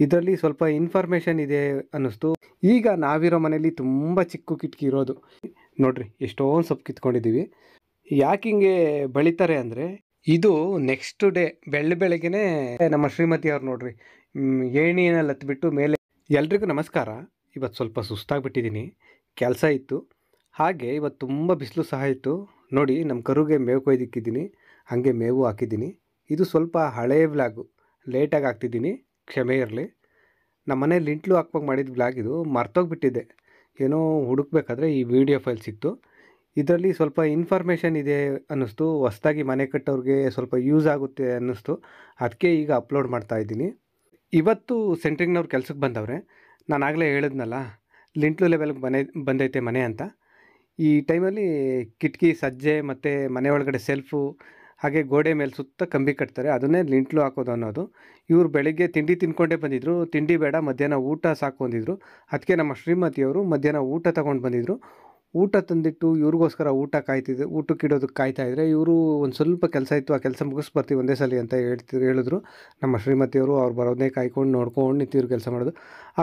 ಇದರಲ್ಲಿ ಸ್ವಲ್ಪ ಇನ್ಫಾರ್ಮೇಷನ್ ಇದೆ ಅನ್ನಿಸ್ತು. ಈಗ ನಾವಿರೋ ಮನೇಲಿ ತುಂಬ ಚಿಕ್ಕ ಕಿಟಕಿ ಇರೋದು. ನೋಡ್ರಿ ಎಷ್ಟೊಂದು ಸೊಪ್ಪು ಕಿತ್ಕೊಂಡಿದ್ದೀವಿ. ಯಾಕೆ ಹಿಂಗೆ ಬೆಳಿತಾರೆ ಅಂದರೆ, ಇದು ನೆಕ್ಸ್ಟ್ ಡೇ ಬೆಳಗ್ಗೆನೇ ನಮ್ಮ ಶ್ರೀಮತಿ ಅವ್ರು ನೋಡ್ರಿ ಏಣಿನಲ್ಲಿ ಹತ್ಬಿಟ್ಟು ಮೇಲೆ. ಎಲ್ರಿಗೂ ನಮಸ್ಕಾರ. ಇವತ್ತು ಸ್ವಲ್ಪ ಸುಸ್ತಾಗ್ಬಿಟ್ಟಿದ್ದೀನಿ, ಕೆಲಸ ಇತ್ತು. ಹಾಗೆ ಇವತ್ತು ತುಂಬ ಬಿಸಿಲು ಸಹ ಇತ್ತು. ನೋಡಿ ನಮ್ಮ ಕರುಗೆ ಮೇವು ಕೊಯ್ದಿಕ್ಕಿದ್ದೀನಿ, ಹಾಗೆ ಮೇವು ಹಾಕಿದ್ದೀನಿ. ಇದು ಸ್ವಲ್ಪ ಹಳೆಯ ವ್ಲಾಗು, ಲೇಟಾಗಿ ಹಾಕ್ತಿದ್ದೀನಿ, ಕ್ಷಮೆ ಇರಲಿ. ನಮ್ಮ ಮನೇಲಿ ಲಿಂಟ್ಲು ಹಾಕ್ಬೇಕು ಮಾಡಿದ ವ್ಲಾಗ್ ಇದು, ಮರ್ತೋಗ್ಬಿಟ್ಟಿದ್ದೆ. ಏನೋ ಹುಡುಕ್ಬೇಕಾದ್ರೆ ಈ ವಿಡಿಯೋ ಫೈಲ್ ಸಿಕ್ತು. ಇದರಲ್ಲಿ ಸ್ವಲ್ಪ ಇನ್ಫಾರ್ಮೇಷನ್ ಇದೆ ಅನ್ನಿಸ್ತು. ಹೊಸ್ದಾಗಿ ಮನೆ ಕಟ್ಟೋರಿಗೆ ಸ್ವಲ್ಪ ಯೂಸ್ ಆಗುತ್ತೆ ಅನ್ನಿಸ್ತು. ಅದಕ್ಕೆ ಈಗ ಅಪ್ಲೋಡ್ ಮಾಡ್ತಾಯಿದ್ದೀನಿ. ಇವತ್ತು ಸೆಂಟ್ರಿಂಗ್ನವ್ರು ಕೆಲಸಕ್ಕೆ ಬಂದವ್ರೆ. ನಾನು ಆಗಲೇ ಹೇಳಿದ್ನಲ್ಲ, ಲಿಂಟ್ಲು ಲೆವೆಲ್ಗೆ ಬಂದೈತೆ ಮನೆ ಅಂತ. ಈ ಟೈಮಲ್ಲಿ ಕಿಟಕಿ ಸಜ್ಜೆ ಮತ್ತು ಮನೆ ಒಳಗಡೆ ಸೆಲ್ಫು ಹಾಗೆ ಗೋಡೆ ಮೇಲೆ ಸುತ್ತ ಕಂಬಿ ಕಟ್ತಾರೆ, ಅದನ್ನೇ ಲಿಂಟ್ಲು ಹಾಕೋದು ಅನ್ನೋದು. ಇವರು ಬೆಳಗ್ಗೆ ತಿಂಡಿ ತಿನ್ಕೊಂಡೇ ಬಂದಿದ್ದರು. ತಿಂಡಿ ಬೇಡ, ಮಧ್ಯಾಹ್ನ ಊಟ ಸಾಕು ಅಂದಿದ್ರು. ಅದಕ್ಕೆ ನಮ್ಮ ಶ್ರೀಮತಿಯವರು ಮಧ್ಯಾಹ್ನ ಊಟ ತೊಗೊಂಡು ಬಂದಿದ್ದರು. ಊಟ ತಂದಿಟ್ಟು ಇವ್ರಿಗೋಸ್ಕರ ಊಟಕ್ಕೆ ಇಡೋದಕ್ಕೆ ಕಾಯ್ತಾಯಿದ್ರೆ, ಇವರು ಒಂದು ಸ್ವಲ್ಪ ಕೆಲಸ ಇತ್ತು, ಆ ಕೆಲಸ ಮುಗಿಸ್ಬರ್ತೀವಿ ಒಂದೇ ಸಲ ಅಂತ ಹೇಳಿದ್ರು. ನಮ್ಮ ಶ್ರೀಮತಿಯವರು ಅವ್ರು ಬರೋದನ್ನೇ ಕಾಯ್ಕೊಂಡು ನೋಡ್ಕೊಂಡು ನಿಂತಿದ್ರು ಕೆಲಸ ಮಾಡೋದು.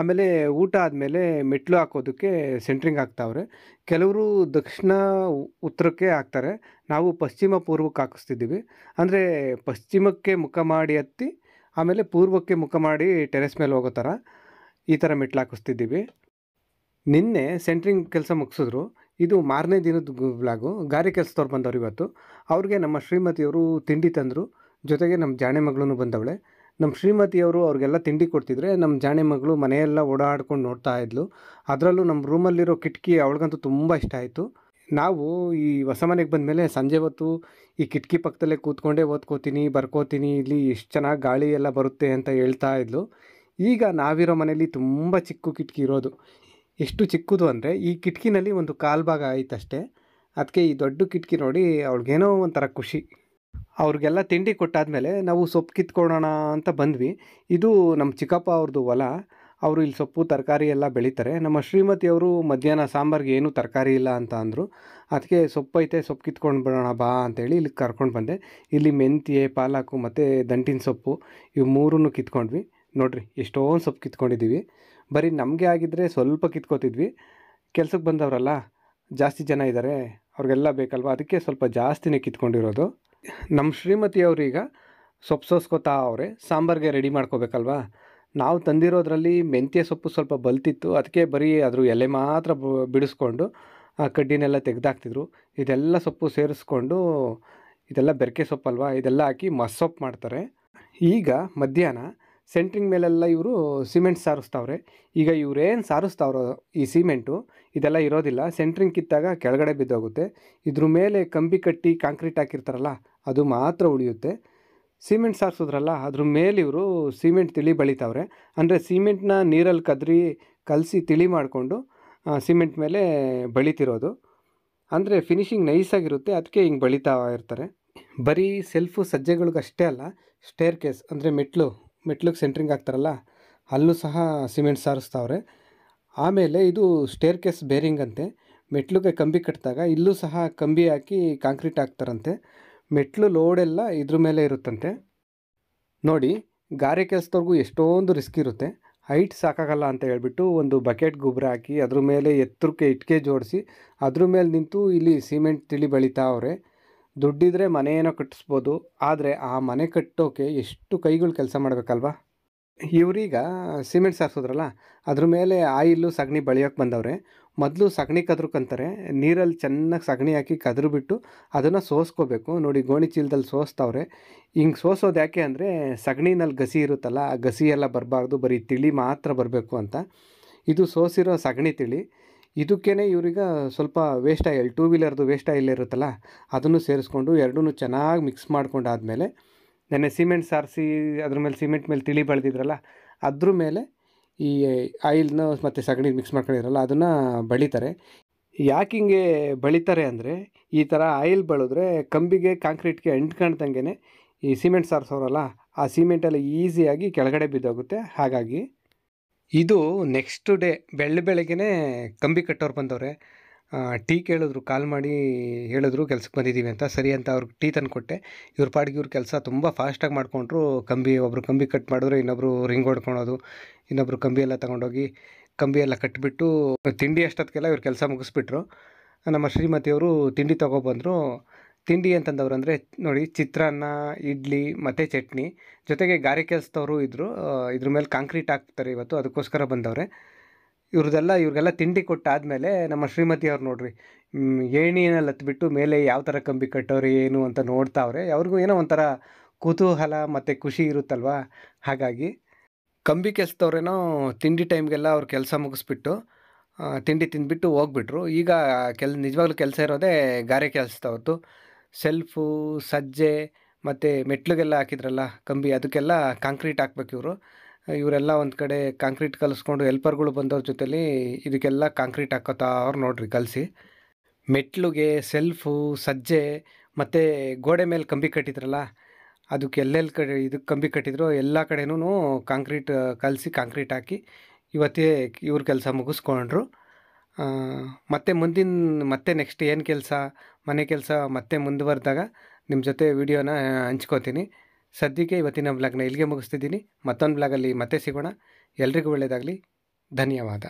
ಆಮೇಲೆ ಊಟ ಆದಮೇಲೆ ಮೆಟ್ಲು ಹಾಕೋದಕ್ಕೆ ಸೆಂಟ್ರಿಂಗ್ ಹಾಕ್ತಾವ್ರೆ. ಕೆಲವರು ದಕ್ಷಿಣ ಉತ್ತರಕ್ಕೆ ಹಾಕ್ತಾರೆ, ನಾವು ಪಶ್ಚಿಮ ಪೂರ್ವಕ್ಕೆ ಹಾಕಿಸ್ತಿದ್ದೀವಿ. ಅಂದರೆ ಪಶ್ಚಿಮಕ್ಕೆ ಮುಖ ಮಾಡಿ ಹತ್ತಿ ಆಮೇಲೆ ಪೂರ್ವಕ್ಕೆ ಮುಖ ಮಾಡಿ ಟೆರೆಸ್ ಮೇಲೆ ಹೋಗೋ ಥರ ಈ ಥರ ಮೆಟ್ಲು ಹಾಕಿಸ್ತಿದ್ದೀವಿ. ನಿನ್ನೆ ಸೆಂಟ್ರಿಂಗ್ ಕೆಲಸ ಮುಗಿಸಿದ್ರು. ಇದು ಮಾರನೇ ದಿನದ ವ್ಲಾಗು. ಗಾರೆ ಕೆಲಸದವ್ರು ಬಂದವರು ಇವತ್ತು. ಅವ್ರಿಗೆ ನಮ್ಮ ಶ್ರೀಮತಿಯವರು ತಿಂಡಿ ತಂದರು. ಜೊತೆಗೆ ನಮ್ಮ ಜಾಣೆ ಮಗಳೂ ಬಂದವಳೆ. ನಮ್ಮ ಶ್ರೀಮತಿಯವರು ಅವ್ರಿಗೆಲ್ಲ ತಿಂಡಿ ಕೊಡ್ತಿದ್ರೆ, ನಮ್ಮ ಜಾಣೆ ಮಗಳು ಮನೆಯೆಲ್ಲ ಓಡಾಡ್ಕೊಂಡು ನೋಡ್ತಾ ಇದ್ಲು. ಅದರಲ್ಲೂ ನಮ್ಮ ರೂಮಲ್ಲಿರೋ ಕಿಟಕಿ ಅವಳಿಗಂತೂ ತುಂಬ ಇಷ್ಟ ಆಯಿತು. ನಾವು ಈ ಹೊಸ ಮನೆಗೆ ಬಂದಮೇಲೆ ಸಂಜೆ ಹೊತ್ತು ಈ ಕಿಟಕಿ ಪಕ್ಕದಲ್ಲೇ ಕೂತ್ಕೊಂಡೇ ಓದ್ಕೋತೀನಿ, ಬರ್ಕೋತೀನಿ, ಇಲ್ಲಿ ಎಷ್ಟು ಚೆನ್ನಾಗಿ ಗಾಳಿ ಎಲ್ಲ ಬರುತ್ತೆ ಅಂತ ಹೇಳ್ತಾ ಇದ್ಲು. ಈಗ ನಾವಿರೋ ಮನೇಲಿ ತುಂಬ ಚಿಕ್ಕ ಕಿಟಕಿ ಇರೋದು. ಎಷ್ಟು ಚಿಕ್ಕದು ಅಂದರೆ, ಈ ಕಿಟಕಿನಲ್ಲಿ ಒಂದು ಕಾಲು ಭಾಗ ಆಯ್ತಷ್ಟೇ. ಅದಕ್ಕೆ ಈ ದೊಡ್ಡ ಕಿಟಕಿ ನೋಡಿ ಅವ್ಳಿಗೇನೋ ಒಂಥರ ಖುಷಿ. ಅವ್ರಿಗೆಲ್ಲ ತಿಂಡಿ ಕೊಟ್ಟಾದಮೇಲೆ ನಾವು ಸೊಪ್ಪು ಕಿತ್ಕೊಳ್ಳೋಣ ಅಂತ ಬಂದ್ವಿ. ಇದು ನಮ್ಮ ಚಿಕ್ಕಪ್ಪ ಅವ್ರದ್ದು ಹೊಲ. ಅವರು ಇಲ್ಲಿ ಸೊಪ್ಪು ತರಕಾರಿ ಎಲ್ಲ ಬೆಳೀತಾರೆ. ನಮ್ಮ ಶ್ರೀಮತಿಯವರು ಮಧ್ಯಾಹ್ನ ಸಾಂಬಾರಿಗೆ ಏನೂ ತರಕಾರಿ ಇಲ್ಲ ಅಂತ ಅಂದರು. ಅದಕ್ಕೆ ಸೊಪ್ಪೈತೆ, ಸೊಪ್ಪು ಕಿತ್ಕೊಂಡು ಬರೋಣ ಬಾ ಅಂತೇಳಿ ಇಲ್ಲಿಗೆ ಕರ್ಕೊಂಡು ಬಂದೆ. ಇಲ್ಲಿ ಮೆಂತ್ಯೆ, ಪಾಲಕು ಮತ್ತು ದಂಟಿನ ಸೊಪ್ಪು ಇವು ಮೂರನ್ನು ಕಿತ್ಕೊಂಡ್ವಿ. ನೋಡಿರಿ ಎಷ್ಟೊಂದು ಸೊಪ್ಪು ಕಿತ್ಕೊಂಡಿದ್ದೀವಿ. ಬರೀ ನಮಗೆ ಆಗಿದ್ದರೆ ಸ್ವಲ್ಪ ಕಿತ್ಕೋತಿದ್ವಿ. ಕೆಲಸಕ್ಕೆ ಬಂದವರಲ್ಲ, ಜಾಸ್ತಿ ಜನ ಇದ್ದಾರೆ, ಅವ್ರಿಗೆಲ್ಲ ಬೇಕಲ್ವ, ಅದಕ್ಕೆ ಸ್ವಲ್ಪ ಜಾಸ್ತಿನೇ ಕಿತ್ಕೊಂಡಿರೋದು. ನಮ್ಮ ಶ್ರೀಮತಿಯವ್ರೀಗ ಸೊಪ್ಪು ಸೋಸ್ಕೋತಾ ಅವರೇ, ಸಾಂಬಾರಿಗೆ ರೆಡಿ ಮಾಡ್ಕೋಬೇಕಲ್ವ. ನಾವು ತಂದಿರೋದ್ರಲ್ಲಿ ಮೆಂತ್ಯ ಸೊಪ್ಪು ಸ್ವಲ್ಪ ಬಲ್ತಿತ್ತು, ಅದಕ್ಕೆ ಬರೀ ಅದ್ರ ಎಲೆ ಮಾತ್ರ ಬಿಡಿಸ್ಕೊಂಡು ಆ ಕಡ್ಡಿನೆಲ್ಲ ತೆಗೆದಾಕ್ತಿದ್ರು. ಇದೆಲ್ಲ ಸೊಪ್ಪು ಸೇರಿಸ್ಕೊಂಡು, ಇದೆಲ್ಲ ಬೆರಕೆ ಸೊಪ್ಪಲ್ವ, ಇದೆಲ್ಲ ಹಾಕಿ ಮಸ್ಸೊಪ್ಪು ಮಾಡ್ತಾರೆ. ಈಗ ಮಧ್ಯಾಹ್ನ ಸೆಂಟ್ರಿಂಗ್ ಮೇಲೆಲ್ಲ ಇವರು ಸಿಮೆಂಟ್ ಸಾರಿಸ್ತಾವ್ರೆ. ಈಗ ಇವರೇನು ಸಾರಿಸ್ತಾವ್ರೋ ಈ ಸಿಮೆಂಟು ಇದೆಲ್ಲ ಇರೋದಿಲ್ಲ, ಸೆಂಟ್ರಿಂಗ್ ಕಿತ್ತಾಗ ಕೆಳಗಡೆ ಬಿದ್ದೋಗುತ್ತೆ. ಇದ್ರ ಮೇಲೆ ಕಂಬಿ ಕಟ್ಟಿ ಕಾಂಕ್ರೀಟ್ ಹಾಕಿರ್ತಾರಲ್ಲ, ಅದು ಮಾತ್ರ ಉಳಿಯುತ್ತೆ. ಸಿಮೆಂಟ್ ಸಾರಿಸಿದ್ರಲ್ಲ, ಅದ್ರ ಮೇಲೆ ಇವರು ಸಿಮೆಂಟ್ ತಿಳಿ ಬಳಿತಾವ್ರೆ. ಅಂದರೆ ಸಿಮೆಂಟ್ನ ನೀರಲ್ಲಿ ಕಲಸಿ ತಿಳಿ ಮಾಡಿಕೊಂಡು ಸಿಮೆಂಟ್ ಮೇಲೆ ಬಳಿತಿರೋದು. ಅಂದರೆ ಫಿನಿಶಿಂಗ್ ನೈಸಾಗಿರುತ್ತೆ, ಅದಕ್ಕೆ ಹಿಂಗೆ ಬಳಿತಾ ಇರ್ತಾರೆ. ಬರೀ ಸೆಲ್ಫು ಸಜ್ಜೆಗಳಿಗಷ್ಟೇ ಅಲ್ಲ, ಸ್ಟೇರ್ ಕೇಸ್ ಅಂದರೆ ಮೆಟ್ಲಿಗೆ ಸೆಂಟ್ರಿಂಗ್ ಹಾಕ್ತಾರಲ್ಲ, ಅಲ್ಲೂ ಸಹ ಸಿಮೆಂಟ್ ಸಾರಿಸ್ತಾವ್ರೆ. ಆಮೇಲೆ ಇದು ಸ್ಟೇರ್ ಕೇಸ್ ಬೇರಿಂಗ್ ಅಂತೆ. ಮೆಟ್ಲಿಗೆ ಕಂಬಿ ಕಟ್ಟಿದಾಗ ಇಲ್ಲೂ ಸಹ ಕಂಬಿ ಹಾಕಿ ಕಾಂಕ್ರೀಟ್ ಹಾಕ್ತಾರಂತೆ. ಮೆಟ್ಲು ಲೋಡೆಲ್ಲ ಇದ್ರ ಮೇಲೆ ಇರುತ್ತಂತೆ. ನೋಡಿ, ಗಾರೆ ಕೆಲಸದವ್ರಿಗೂ ಎಷ್ಟೊಂದು ರಿಸ್ಕ್ ಇರುತ್ತೆ. ಹೈಟ್ ಸಾಕಾಗಲ್ಲ ಅಂತ ಹೇಳ್ಬಿಟ್ಟು ಒಂದು ಬಕೆಟ್ ಗೊಬ್ಬರ ಹಾಕಿ ಅದ್ರ ಮೇಲೆ ಎತ್ತರಕ್ಕೆ ಇಟ್ಟಿಗೆ ಜೋಡಿಸಿ ಅದ್ರ ಮೇಲೆ ನಿಂತು ಇಲ್ಲಿ ಸಿಮೆಂಟ್ ತಿಳಿ ಬಳಿತಾವ್ರೆ. ದುಡ್ಡಿದ್ರೆ ಮನೆ ಏನೋ ಕಟ್ಟಿಸ್ಬೋದು, ಆದರೆ ಆ ಮನೆ ಕಟ್ಟೋಕೆ ಎಷ್ಟು ಕೈಗಳು ಕೆಲಸ ಮಾಡಬೇಕಲ್ವ. ಇವ್ರೀಗ ಸಿಮೆಂಟ್ ಸಾರಿಸೋದ್ರಲ್ಲ, ಅದ್ರ ಮೇಲೆ ಆಯಿಲ್ಲು ಸಗಣಿ ಬಳಿಯೋಕ್ಕೆ ಬಂದವ್ರೆ. ಮೊದಲು ಸಗಣಿ ಕದ್ರಕ್ಕಂತಾರೆ, ನೀರಲ್ಲಿ ಚೆನ್ನಾಗಿ ಸಗಣಿ ಹಾಕಿ ಕದ್ರು ಬಿಟ್ಟು ಅದನ್ನು ಸೋಸ್ಕೋಬೇಕು. ನೋಡಿ, ಗೋಣಿ ಚೀಲದಲ್ಲಿ ಸೋಸ್ತಾವ್ರೆ. ಹಿಂಗೆ ಸೋಸೋದು ಯಾಕೆ ಅಂದರೆ, ಸಗಣಿನಲ್ಲಿ ಗಸಿ ಇರುತ್ತಲ್ಲ, ಆ ಗಸಿ ಎಲ್ಲ ಬರಬಾರ್ದು, ಬರೀ ತಿಳಿ ಮಾತ್ರ ಬರಬೇಕು ಅಂತ. ಇದು ಸೋಸಿರೋ ಸಗಣಿ ತಿಳಿ. ಇದಕ್ಕೇ ಇವ್ರಿಗೆ ಸ್ವಲ್ಪ ವೇಸ್ಟ್ ಆಯಿಲ್, ಟೂ ವೀಲರ್ದು ವೇಸ್ಟ್ ಆಯಿಲ್ ಇರುತ್ತಲ್ಲ, ಅದನ್ನು ಸೇರಿಸ್ಕೊಂಡು ಎರಡೂ ಚೆನ್ನಾಗಿ ಮಿಕ್ಸ್ ಮಾಡ್ಕೊಂಡಾದಮೇಲೆ, ನೆನ್ನೆ ಸಿಮೆಂಟ್ ಸಾರಿಸಿ ಅದ್ರ ಮೇಲೆ ಸಿಮೆಂಟ್ ಮೇಲೆ ತಿಳಿ ಬೆಳೆದಿದ್ರಲ್ಲ, ಅದ್ರ ಮೇಲೆ ಈ ಆಯಿಲ್ನ ಮತ್ತು ಸಗಣಿ ಮಿಕ್ಸ್ ಮಾಡ್ಕೊಂಡಿದ್ರಲ್ಲ ಅದನ್ನು ಬಳಿತಾರೆ. ಯಾಕೆ ಹಿಂಗೆ ಬಳಿತಾರೆ ಅಂದರೆ, ಈ ಥರ ಆಯಿಲ್ ಬಳಿದ್ರೆ ಕಂಬಿಗೆ ಕಾಂಕ್ರೀಟ್ಗೆ ಅಂಟ್ಕೊಂಡ್ದಂಗೆ ಈ ಸಿಮೆಂಟ್ ಸಾರಿಸೋರಲ್ಲ, ಆ ಸಿಮೆಂಟೆಲ್ಲ ಈಸಿಯಾಗಿ ಕೆಳಗಡೆ ಬಿದ್ದೋಗುತ್ತೆ. ಹಾಗಾಗಿ ಇದು ನೆಕ್ಸ್ಟ್ ಡೇ ಬೆಳಗ್ಗೆನೇ ಕಂಬಿ ಕಟ್ಟೋರು ಬಂದವ್ರೆ. ಟೀ ಕೇಳಿದ್ರು, ಕಾಲ್ ಮಾಡಿ ಹೇಳಿದ್ರು ಕೆಲ್ಸಕ್ಕೆ ಬಂದಿದ್ದೀವಿ ಅಂತ. ಸರಿ ಅಂತ ಅವ್ರಿಗೆ ಟೀ ತಂದು ಕೊಟ್ಟೆ. ಇವ್ರ ಪಾಡಿಗೆ ಇವ್ರ ಕೆಲಸ ತುಂಬ ಫಾಸ್ಟಾಗಿ ಮಾಡಿಕೊಂಡ್ರು. ಒಬ್ಬರು ಕಂಬಿ ಕಟ್ ಮಾಡಿದ್ರು, ಇನ್ನೊಬ್ಬರು ರಿಂಗ್ ಹೊಡ್ಕೊಳೋದು, ಇನ್ನೊಬ್ಬರು ಕಂಬಿ ಎಲ್ಲ ತಗೊಂಡೋಗಿ ಕಂಬಿ ಎಲ್ಲ ಕಟ್ಟಿಬಿಟ್ಟು ತಿಂಡಿ ಅಷ್ಟೊತ್ತಿಗೆಲ್ಲ ಇವ್ರ ಕೆಲಸ ಮುಗಿಸ್ಬಿಟ್ರು. ನಮ್ಮ ಶ್ರೀಮತಿಯವರು ತಿಂಡಿ ತೊಗೊಬಂದರು. ತಿಂಡಿ ಅಂತಂದವ್ರು ಅಂದರೆ ನೋಡಿ, ಚಿತ್ರಾನ್ನ, ಇಡ್ಲಿ ಮತ್ತು ಚಟ್ನಿ, ಜೊತೆಗೆ ಗಾರೆ ಕೆಲಸದವರು ಇದ್ದರು. ಇದ್ರ ಮೇಲೆ ಕಾಂಕ್ರೀಟ್ ಹಾಕ್ತಾರೆ ಇವತ್ತು, ಅದಕ್ಕೋಸ್ಕರ ಬಂದವ್ರೆ. ಇವ್ರಿಗೆಲ್ಲ ತಿಂಡಿ ಕೊಟ್ಟಾದಮೇಲೆ ನಮ್ಮ ಶ್ರೀಮತಿಯವ್ರು ನೋಡ್ರಿ, ಏಣಿನಲ್ಲಿ ಹತ್ಬಿಟ್ಟು ಮೇಲೆ ಯಾವ ಥರ ಕಂಬಿ ಕಟ್ಟೋರು ಏನು ಅಂತ ನೋಡ್ತಾವ್ರೆ. ಅವ್ರಿಗೂ ಏನೋ ಒಂಥರ ಕುತೂಹಲ ಮತ್ತು ಖುಷಿ ಇರುತ್ತಲ್ವ. ಹಾಗಾಗಿ ಕಂಬಿ ಕೆಲಸದವ್ರೇನೋ ತಿಂಡಿ ಟೈಮ್ಗೆಲ್ಲ ಅವ್ರ ಕೆಲಸ ಮುಗಿಸ್ಬಿಟ್ಟು ತಿಂಡಿ ತಿಂದ್ಬಿಟ್ಟು ಹೋಗ್ಬಿಟ್ರು. ಈಗ ನಿಜವಾಗ್ಲೂ ಕೆಲಸ ಇರೋದೇ ಗಾರೆ ಕೆಲಸದವ್ರದ್ದು. ಸೆಲ್ಫು, ಸಜ್ಜೆ ಮತ್ತು ಮೆಟ್ಲಿಗೆಲ್ಲ ಹಾಕಿದ್ರಲ್ಲ ಕಂಬಿ, ಅದಕ್ಕೆಲ್ಲ ಕಾಂಕ್ರೀಟ್ ಹಾಕ್ಬೇಕು ಇವರು. ಇವರೆಲ್ಲ ಒಂದು ಕಡೆ ಕಾಂಕ್ರೀಟ್ ಕಲಿಸ್ಕೊಂಡು ಹೆಲ್ಪರ್ಗಳು ಬಂದವ್ರ ಜೊತೆಲಿ ಇದಕ್ಕೆಲ್ಲ ಕಾಂಕ್ರೀಟ್ ಹಾಕೋತಾ ಅವ್ರು ನೋಡ್ರಿ ಕಲಿಸಿ. ಮೆಟ್ಲಿಗೆ, ಸೆಲ್ಫು, ಸಜ್ಜೆ ಮತ್ತು ಗೋಡೆ ಮೇಲೆ ಕಂಬಿ ಕಟ್ಟಿದ್ರಲ್ಲ, ಅದಕ್ಕೆ ಎಲ್ಲೆಲ್ಲಿ ಕಡೆ ಇದಕ್ಕೆ ಕಂಬಿ ಕಟ್ಟಿದ್ರು ಎಲ್ಲ ಕಡೆನೂ ಕಾಂಕ್ರೀಟ್ ಕಲಸಿ ಕಾಂಕ್ರೀಟ್ ಹಾಕಿ ಇವತ್ತೇ ಇವ್ರ ಕೆಲಸ ಮುಗಿಸ್ಕೊಂಡ್ರು. ಮತ್ತೆ ನೆಕ್ಸ್ಟ್ ಏನು ಕೆಲಸ, ಮನೆ ಕೆಲಸ ಮತ್ತೆ ಮುಂದುವರೆದಾಗ ನಿಮ್ಮ ಜೊತೆ ವಿಡಿಯೋನ ಹಂಚ್ಕೋತೀನಿ. ಸದ್ಯಕ್ಕೆ ಇವತ್ತಿನ ಬ್ಲಾಗ್ನ ಇಲ್ಲಿಗೆ ಮುಗಿಸ್ತಿದ್ದೀನಿ. ಮತ್ತೊಂದು ಬ್ಲಾಗಲ್ಲಿ ಮತ್ತೆ ಸಿಗೋಣ. ಎಲ್ರಿಗೂ ಒಳ್ಳೆಯದಾಗಲಿ. ಧನ್ಯವಾದ.